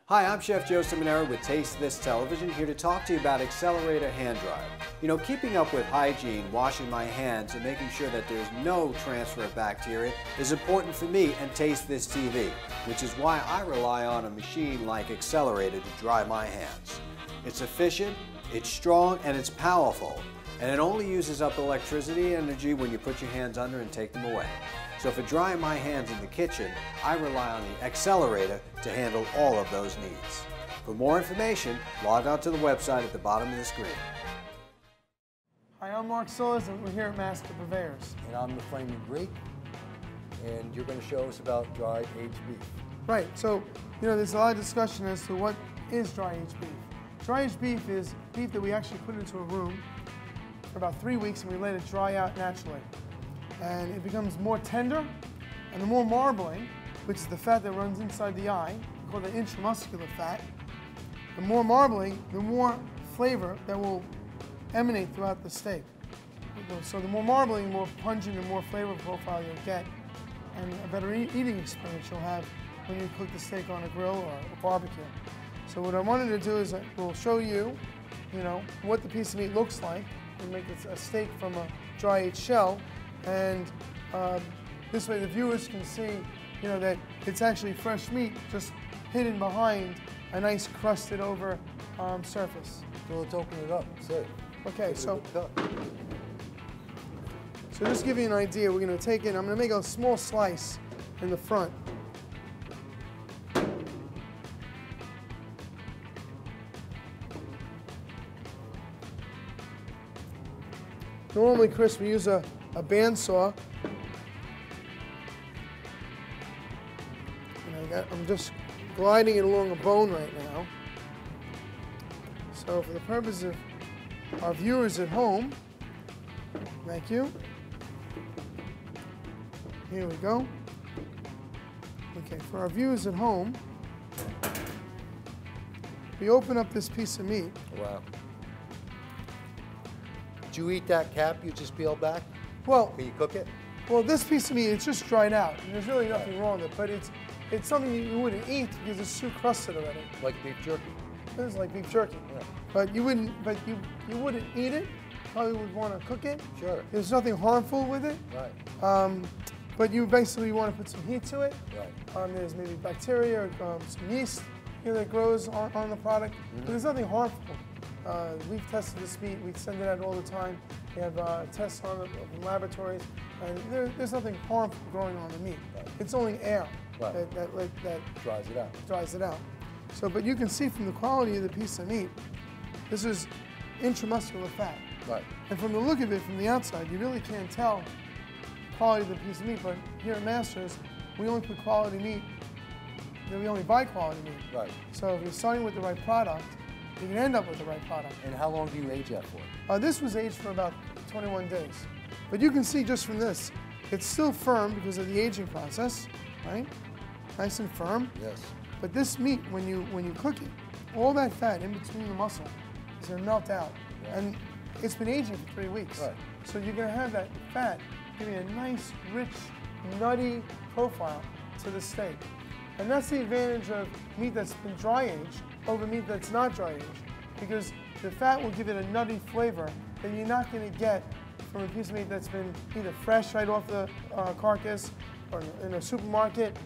Hi, I'm Chef Joe Simonera with Taste This Television, here to talk to you about Accelerator Hand Dryer. You know, keeping up with hygiene, washing my hands, and making sure that there's no transfer of bacteria is important for me and Taste This TV, which is why I rely on a machine like Accelerator to dry my hands. It's efficient, it's strong, and it's powerful, and it only uses up electricity energy when you put your hands under and take them away. So for drying my hands in the kitchen, I rely on the Accelerator to handle all of those needs. For more information, log on to the website at the bottom of the screen. Hi, I'm Mark Solasz, and we're here at Master Purveyors. And I'm the Flaming Greek, and you're going to show us about dried aged beef. Right, so, you know, there's a lot of discussion as to what is dry aged beef. Dry aged beef is beef that we actually put into a room for about 3 weeks and we let it dry out naturally. And it becomes more tender, and the more marbling, which is the fat that runs inside the eye, called the intramuscular fat, the more marbling, the more flavor that will emanate throughout the steak. So the more marbling, the more pungent and more flavor profile you'll get, and a better eating experience you'll have when you cook the steak on a grill or a barbecue. So what I wanted to do is we'll show you, what the piece of meat looks like. We'll make it a steak from a dry aged shell. And this way the viewers can see, that it's actually fresh meat just hidden behind a nice crusted over surface. So let's open it up and see. Okay, so just to give you an idea, we're going to take it, I'm going to make a small slice in the front. Normally, Chris, we use a bandsaw. And I'm just gliding it along a bone right now. So for the purpose of our viewers at home, thank you. Here we go. Okay, for our viewers at home, we open up this piece of meat. Wow. Did you eat that cap you just peeled back? Well, can you cook it? Well, this piece of meat, it's just dried out. And there's really nothing wrong with it, but it's something you wouldn't eat because it's too crusted already. Like beef jerky. It's like beef jerky. Yeah. But you wouldn't eat it. Probably would want to cook it. Sure. There's nothing harmful with it. Right. But you basically want to put some heat to it. Right. There's maybe bacteria or some yeast that grows on the product. But there's nothing harmful. We've tested this meat. We send it out all the time. We have tests on it from laboratories, and there's nothing harmful growing on the meat. Right. It's only air Right. that dries it out. Dries it out. So, but you can see from the quality of the piece of meat, this is intramuscular fat. Right. And from the look of it from the outside, you really can't tell the quality of the piece of meat. But here at Masters, we only put quality meat. We only buy quality meat. Right. So if you're starting with the right product, you can end up with the right product. And how long do you age that for? This was aged for about 21 days. But you can see just from this, it's still firm because of the aging process, right? Nice and firm. Yes. But this meat, when you cook it, all that fat in between the muscle is going to melt out. Yeah. And it's been aging for 3 weeks. Right. So you're going to have that fat giving a nice, rich, nutty profile to the steak. And that's the advantage of meat that's been dry aged over meat that's not dry aged, because the fat will give it a nutty flavor that you're not going to get from a piece of meat that's been either fresh right off the carcass or in a supermarket.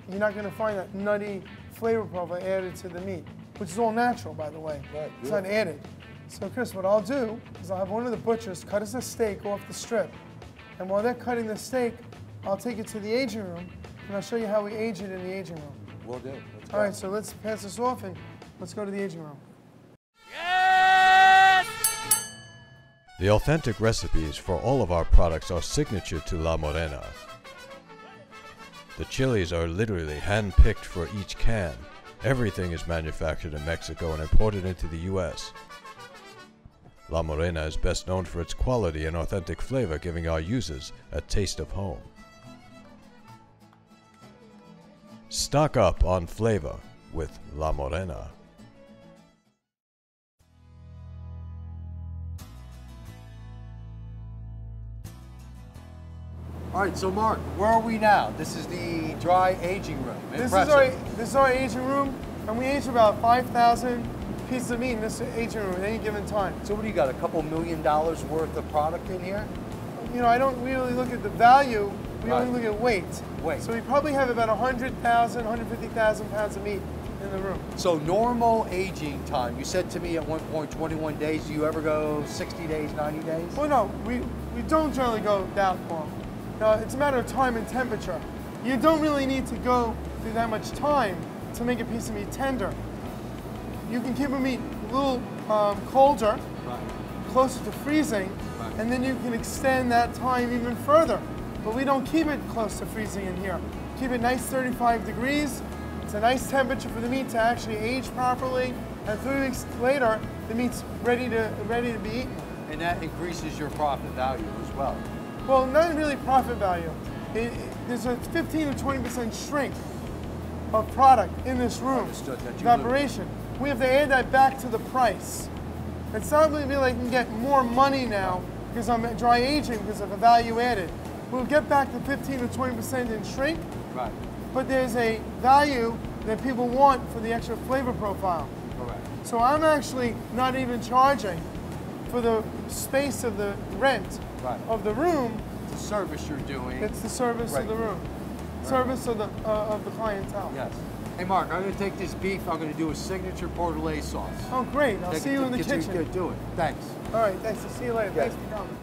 You're not going to find that nutty flavor profile added to the meat, which is all natural, by the way. Right, it's not added. So Chris, what I'll do is I'll have one of the butchers cut us a steak off the strip. And while they're cutting the steak, I'll take it to the aging room, and I'll show you how we age it in the aging room. Will do. All right, so let's pass this off and let's go to the aging room. The authentic recipes for all of our products are signature to La Morena. The chilies are literally hand-picked for each can. Everything is manufactured in Mexico and imported into the U.S. La Morena is best known for its quality and authentic flavor, giving our users a taste of home. Stock up on flavor with La Morena. All right, so Mark, where are we now? This is the dry aging room. This is our aging room, and we age about 5,000 pieces of meat in this aging room at any given time. So what do you got, a couple $1 million worth of product in here? You know, I don't really look at the value, we only look at weight. Weight. So we probably have about 100,000, 150,000 pounds of meat in the room. So normal aging time, you said to me at one point 21 days, do you ever go 60 days, 90 days? Well, no, we don't generally go that long. It's a matter of time and temperature. You don't really need to go through that much time to make a piece of meat tender. You can keep a meat a little colder, closer to freezing, and then you can extend that time even further. But we don't keep it close to freezing in here. Keep it nice 35 degrees. It's a nice temperature for the meat to actually age properly, and 3 weeks later, the meat's ready to be eaten. And that increases your profit value as well. Well, not really profit value. There's a 15 to 20% shrink of product in this room of operation. We have to add that back to the price. It's not really like I can get more money now because I'm dry aging because of a value added. We'll get back to 15 to 20% in shrink, but there's a value that people want for the extra flavor profile. So I'm actually not even charging for the space of the rent of the room. The service you're doing. It's the service of the room. Service of the clientele. Yes. Hey Mark, I'm going to take this beef, I'm going to do a signature portobello sauce. Oh great, I'll see you in the kitchen. Do it. Thanks. All right, thanks. I'll see you later. Thanks for coming.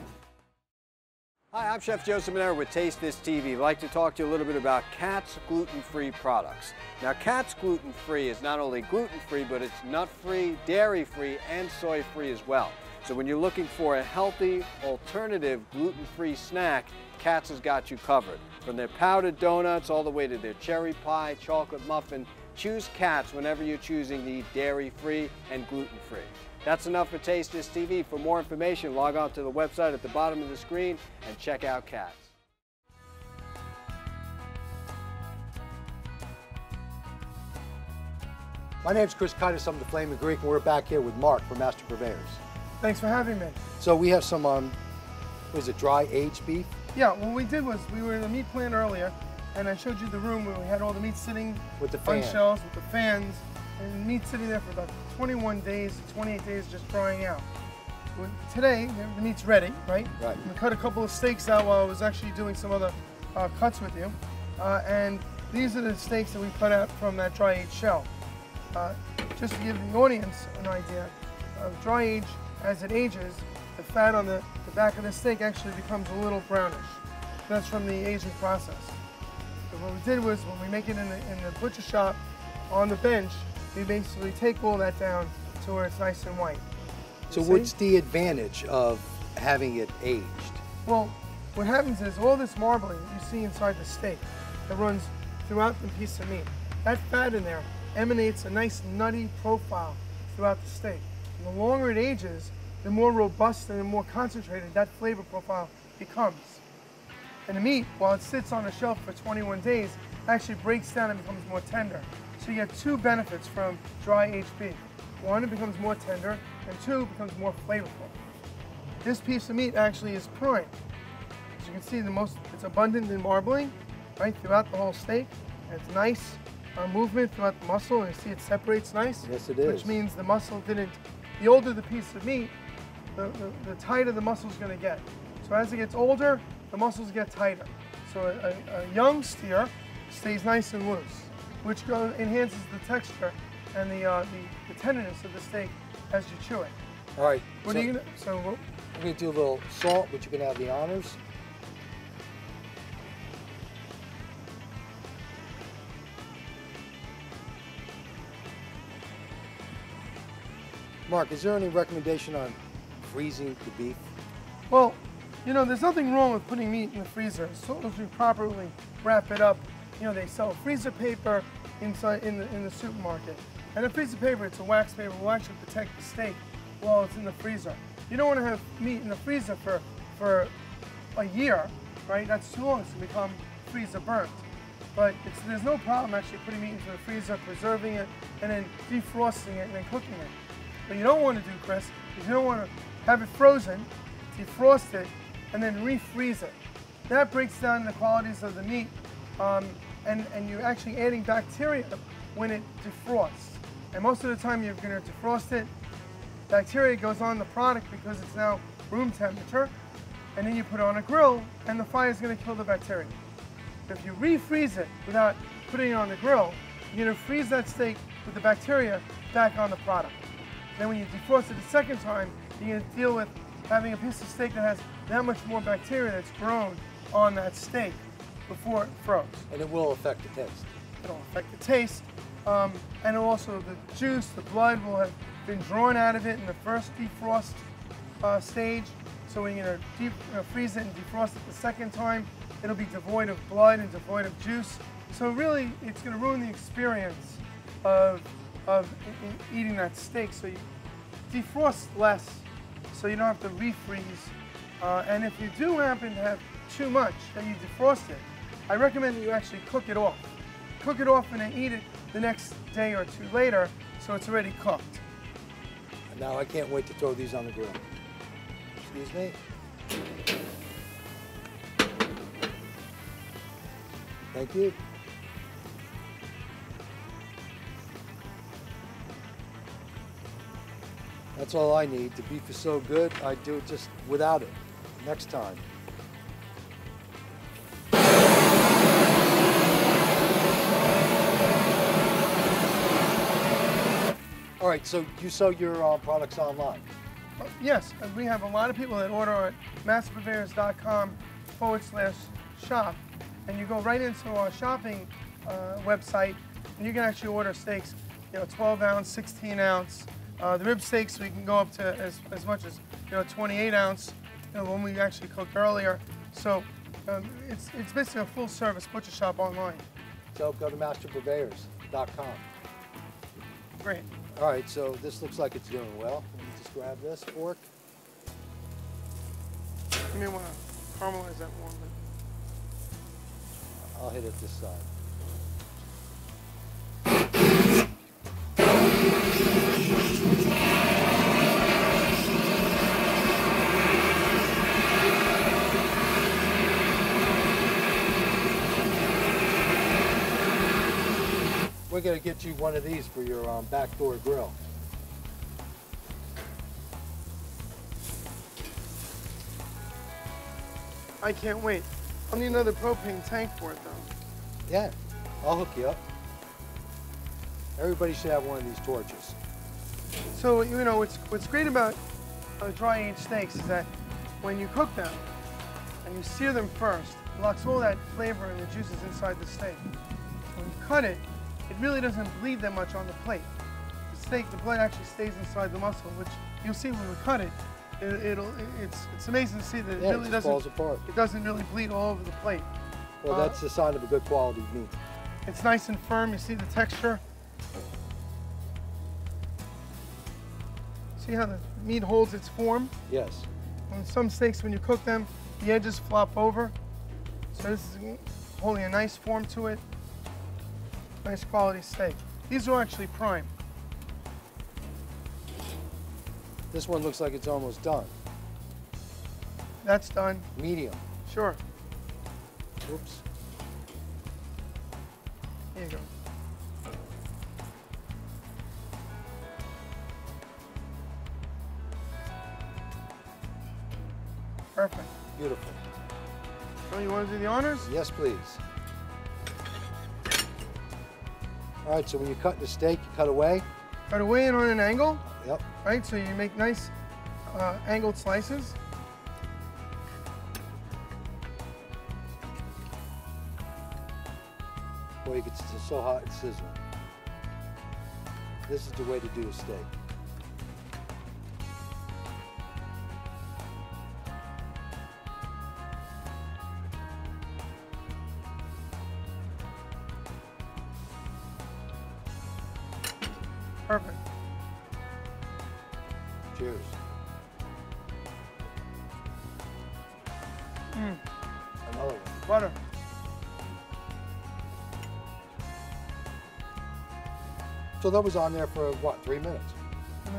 Hi, I'm Chef Joe Seminara with Taste This TV. I'd like to talk to you a little bit about Katz gluten-free products. Now, Katz gluten-free is not only gluten-free, but it's nut-free, dairy-free, and soy-free as well. So when you're looking for a healthy, alternative, gluten-free snack, Katz has got you covered. From their powdered donuts all the way to their cherry pie, chocolate muffin, choose Katz whenever you're choosing the dairy-free and gluten-free. That's enough for Taste This TV. For more information, log on to the website at the bottom of the screen and check out Katz. My name's Chris Kaitis, I'm the Flaming Greek, and we're back here with Mark from Master Purveyors. Thanks for having me. So we have some, what is it, dry aged beef? Yeah, what we did was we were in the meat plant earlier, and I showed you the room where we had all the meat sitting with the on shelves with the fans, and meat sitting there for about 21 days, 28 days just drying out. Today, the meat's ready, right? Right. We cut a couple of steaks out while I was actually doing some other cuts with you, and these are the steaks that we cut out from that dry aged shell. Just to give the audience an idea, dry age, as it ages, the fat on the back of the steak actually becomes a little brownish. That's from the aging process. So what we did was, when we make it in the butcher shop on the bench, we basically take all that down to where it's nice and white. So what's the advantage of having it aged? Well, what happens is all this marbling that you see inside the steak that runs throughout the piece of meat, that fat in there emanates a nice nutty profile throughout the steak. And the longer it ages, the more robust and the more concentrated that flavor profile becomes. And the meat, while it sits on the shelf for 21 days, actually breaks down and becomes more tender. So you get two benefits from dry aged beef. One, it becomes more tender, and two, it becomes more flavorful. This piece of meat actually is prime. As you can see, it's abundant in marbling, right, throughout the whole steak. And it's nice movement throughout the muscle, and you see it separates nice. Yes, it is. Which means the muscle didn't, the older the piece of meat, the tighter the muscle's gonna get. So as it gets older, the muscles get tighter. So a young steer stays nice and loose, which enhances the texture and the tenderness of the steak as you chew it. All right. What are you gonna? So I'm gonna do a little salt, which you can have the honors. Mark, is there any recommendation on freezing the beef? Well, you know, there's nothing wrong with putting meat in the freezer as long as you properly wrap it up. You know, they sell freezer paper inside in the supermarket. And the freezer paper, it's a wax paper, will actually protect the steak while it's in the freezer. You don't want to have meat in the freezer for a year, right? That's too long. It's going to become freezer burnt. But there's no problem actually putting meat into the freezer, preserving it, and then defrosting it and then cooking it. What you don't want to do, Chris, is you don't want to have it frozen, defrost it, and then refreeze it. That breaks down the qualities of the meat, and you're actually adding bacteria when it defrosts. And most of the time you're going to defrost it, bacteria goes on the product because it's now room temperature, and then you put it on a grill, and the fire is going to kill the bacteria. If you refreeze it without putting it on the grill, you're going to freeze that steak with the bacteria back on the product. Then when you defrost it the second time, you're going to deal with having a piece of steak that has that much more bacteria that's grown on that steak before it froze. And it will affect the taste. It'll affect the taste, and also the juice, the blood will have been drawn out of it in the first defrost stage. So when you're going to freeze it and defrost it the second time, it'll be devoid of blood and devoid of juice. So really, it's going to ruin the experience of eating that steak. So you defrost less, so you don't have to refreeze. And if you do happen to have too much that you defrost it, I recommend that you actually cook it off. Cook it off and then eat it the next day or two later, so it's already cooked. And now I can't wait to throw these on the grill. Excuse me. Thank you. That's all I need. The beef is so good, I'd do it just without it next time. All right, so you sell your products online? Yes, and we have a lot of people that order at masterpurveyors.com/shop, and you go right into our shopping website, and you can actually order steaks, you know, 12 ounce, 16 ounce. The rib steaks we can go up to as much as 28 ounce, the one we actually cooked earlier. So it's basically a full service butcher shop online. So go to masterpurveyors.com. Great. All right, so this looks like it's doing well. Let me just grab this fork. You may want to caramelize that more, but I'll hit it this side. We're going to get you one of these for your backdoor grill. I can't wait. I'll need another propane tank for it, though. Yeah, I'll hook you up. Everybody should have one of these torches. So, you know, what's great about dry aged steaks is that when you cook them and you sear them first, it locks all that flavor and the juices inside the steak. When you cut it, it really doesn't bleed that much on the plate. The steak, the blood actually stays inside the muscle, which you'll see when we cut it. It's amazing to see that it really doesn't falls apart. It doesn't really bleed all over the plate. Well, that's the sign of a good quality meat. It's nice and firm. You see the texture. See how the meat holds its form? Yes. On some steaks, when you cook them, the edges flop over. So this is holding a nice form to it. Nice quality steak. These are actually prime. This one looks like it's almost done. That's done. Medium. Sure. Oops. Here you go. Perfect. Beautiful. So you want to do the honors? Yes, please. All right, so when you cut the steak, you cut away. Cut away and on an angle. Yep. Right, so you make nice angled slices. Boy, it's so hot it's sizzling. This is the way to do a steak. Perfect. Cheers. Another one. Butter. So that was on there for what, 3 minutes? Yes.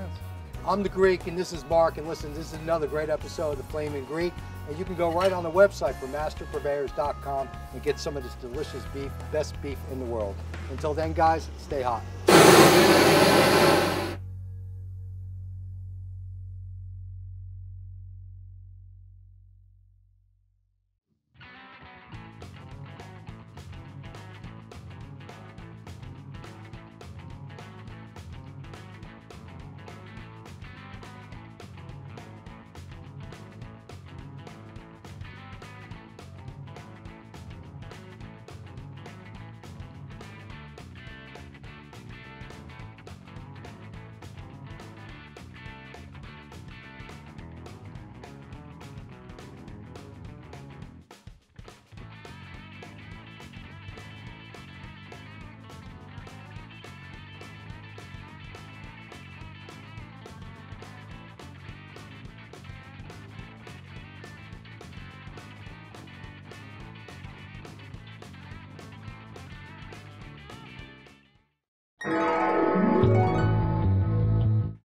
I'm the Greek, and this is Mark, and listen, this is another great episode of The Flaming Greek, and you can go right on the website for masterpurveyors.com and get some of this delicious beef, best beef in the world. Until then, guys, stay hot.